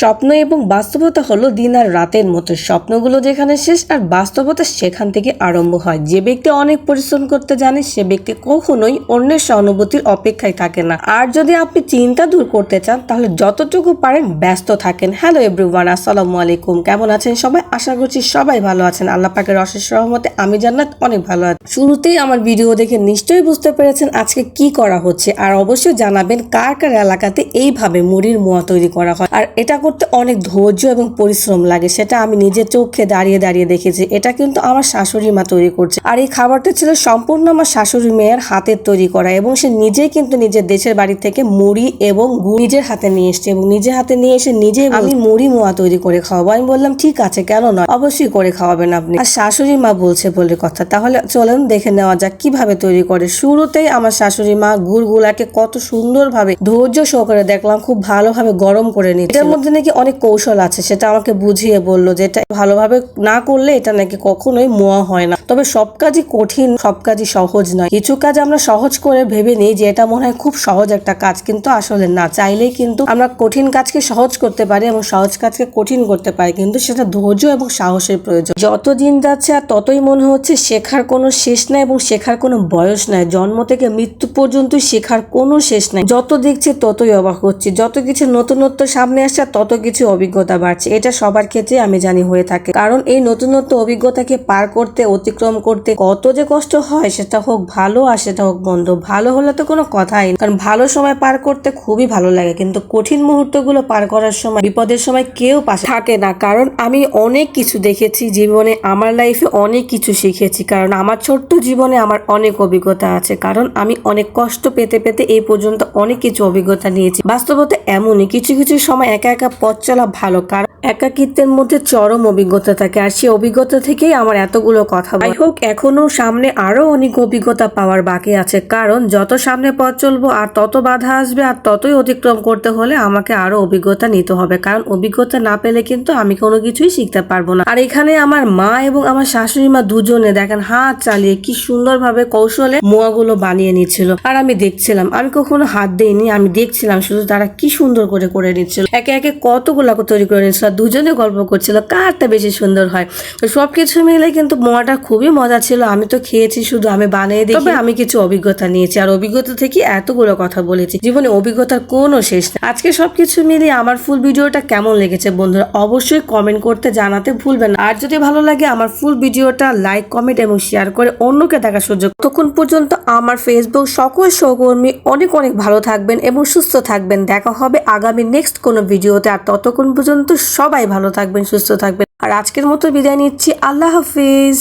স্বপ্ন এবং বাস্তবতা হলো দিন আর রাতের মতো। স্বপ্নগুলো যেখানে শেষ আর বাস্তবতা সেখান থেকে আরম্ভ হয়। যে ব্যক্তি অনেক পরিশ্রম করতে জানে সে ব্যক্তি কখনোই অন্যের সহানুভূতির অপেক্ষায় থাকে না। আর যদি আপনি চিন্তা দূর করতে চান তাহলে যতটুকু পারেন ব্যস্ত থাকেন। হ্যালো এভরিওয়ান, আসসালামু আলাইকুম। কেমন আছেন সবাই? আশা করছি সবাই ভালো আছেন। আল্লাহ পাকের অশেষ রহমতে আমি জান্নাত অনেক ভালো আছি। শুরুতেই আমার ভিডিও দেখে নিশ্চয়ই বুঝতে পেরেছেন আজকে কি করা হচ্ছে। আর অবশ্যই জানাবেন কার কার এলাকাতে এইভাবে মুড়ির মোয়া তৈরি করা হয়। আর এটা করতে অনেক ধৈর্য এবং পরিশ্রম লাগে, সেটা আমি নিজের চোখে দাঁড়িয়ে দাঁড়িয়ে দেখেছি। এটা কিন্তু আমার শাশুড়ি মা তৈরি করছে। আর এই খাবারটা ছিল সম্পূর্ণ আমার শাশুড়ি মেয়ের হাতের তৈরি করা, এবং সে নিজেই কিন্তু নিজের দেশের বাড়ি থেকে মুড়ি এবং গুড় নিজের হাতে নিয়ে এসছে, এবং নিজের হাতে নিয়ে এসে নিজেই আমি মুড়ি মোয়া তৈরি করে খাওয়াবো। আমি বললাম ঠিক আছে, কেন নয়, অবশ্যই করে খাওয়াবেন আপনি। আর শাশুড়ি মা বলছে বলে কথা, তাহলে চলেন দেখে নেওয়া যাক কিভাবে তৈরি করে। শুরুতেই আমার শাশুড়ি মা গুড়গুলাকে কত সুন্দরভাবে ধৈর্য সহকারে দেখলাম খুব ভালোভাবে গরম করে নিচ্ছে। এটার মধ্যে নাকি অনেক কৌশল আছে, সেটা আমাকে বুঝিয়ে বললো যে এটা ভালোভাবে না করলে এটা নাকি কখনোই মোয়া হয় না। তবে সব কাজই কঠিন, সব কাজই সহজ নয়। কিছু কাজ আমরা সহজ করে ভেবে নিই যে এটা মনে হয় খুব সহজ একটা কাজ, কিন্তু আসলে না। চাইলেই কিন্তু আমরা কঠিন কাজকে সহজ করতে পারি এবং সহজ কাজকে কঠিন করতে পারি, কিন্তু সেটা ধৈর্য এবং সাহসের প্রয়োজন। যত দিন যাচ্ছে আর ততই মনে হচ্ছে শেখার কোনো শেষ নাই এবং শেখার কোনো বয়স নাই। জন্ম থেকে মৃত্যু পর্যন্ত শেখার কোনো শেষ নাই। যত দেখছি ততই অবাক হচ্ছে, যত কিছু নতুনত্ব সামনে আসছে তত কিছু অভিজ্ঞতা বাড়ছে। এটা সবার ক্ষেত্রে আমি জানি হয়ে থাকে, কারণ এই নতুনত্ব অভিজ্ঞতাকে পার করতে, অতিক্রম করতে কত যে কষ্ট হয়, সেটা হোক ভালো আর সেটা হোক মন্দ। ভালো হলে তো কোনো কথাই না, কারণ ভালো সময় পার করতে খুবই ভালো লাগে, কিন্তু কঠিন মুহূর্তগুলো পার করার সময়, বিপদের সময় কেউ পাশে থাকে না। কারণ আমি অনেক কিছু দেখেছি জীবনে, আমার লাইফে অনেক কিছু শিখেছি, কারণ আমার ছোট্ট জীবনে আমার অনেক অভিজ্ঞতা আছে। কারণ আমি অনেক কষ্ট পেতে পেতে এই পর্যন্ত অনেক কিছু অভিজ্ঞতা নিয়েছি। বাস্তবতা এমনই, কিছু কিছু সময় একা একা পথ চলা ভালো, কারণ একাকিত্বের মধ্যে চরম অভিজ্ঞতা থাকে, আর সেই অভিজ্ঞতা থেকেই আমার এতগুলো কথা। যাই হোক, এখনো সামনে আরো অনেক অভিজ্ঞতা পাওয়ার বাকি আছে, কারণ যত সামনে পথ চলবো আর তত বাধা আসবে, আর ততই অতিক্রম করতে হলে আমাকে আরো অভিজ্ঞতা নিতে হবে। কারণ অভিজ্ঞতা না পেলে কিন্তু আমি কোনো কিছুই শিখতে পারবো না। আর এখানে আমার মা এবং আমার শাশুড়ি মা দুজনে দেখেন হাত চালিয়ে কি সুন্দরভাবে কৌশলে মোয়াগুলো বানিয়ে নিচ্ছিল, আর আমি দেখছিলাম। আমি কখনো হাত দিইনি, আমি দেখছিলাম শুধু তারা কি সুন্দর করে করে নিচ্ছিল। একে একে কতগুলো তৈরি করে নিচ্ছিল, দুজনে গল্প করছিল কারটা বেশি সুন্দর হয়। তো সবকিছু মিলে কিন্তু মোয়াটা খুবই মজা ছিল। আমি তো খেয়েছি শুধু, আমি বানিয়ে দিই। তবে আমি কিছু অভিজ্ঞতা নিয়েছি, আর অভিজ্ঞতা থেকে এতগুলো কথা বলেছি। জীবনে অভিজ্ঞতার কোনো শেষ নেই। আজকে সবকিছু মিলিয়ে আমার ফুল ভিডিওটা কেমন লেগেছে বন্ধুরা অবশ্যই কমেন্ট করতে জানাতে ভুলবেন না। আর যদি ভালো লাগে আমার ফুল ভিডিওটা লাইক, কমেন্ট এবং শেয়ার করে অন্যকে দেখার সুযোগ। ততক্ষণ পর্যন্ত আমার ফেসবুক সকল সহকর্মী অনেক অনেক ভালো থাকবেন এবং সুস্থ থাকবেন। দেখা হবে আগামী নেক্সট কোনো ভিডিওতে। আর ততক্ষণ পর্যন্ত সবাই ভালো থাকবেন, সুস্থ থাকবেন। আর আজকের মতো বিদায় নিচ্ছি। আল্লাহ হাফিজ।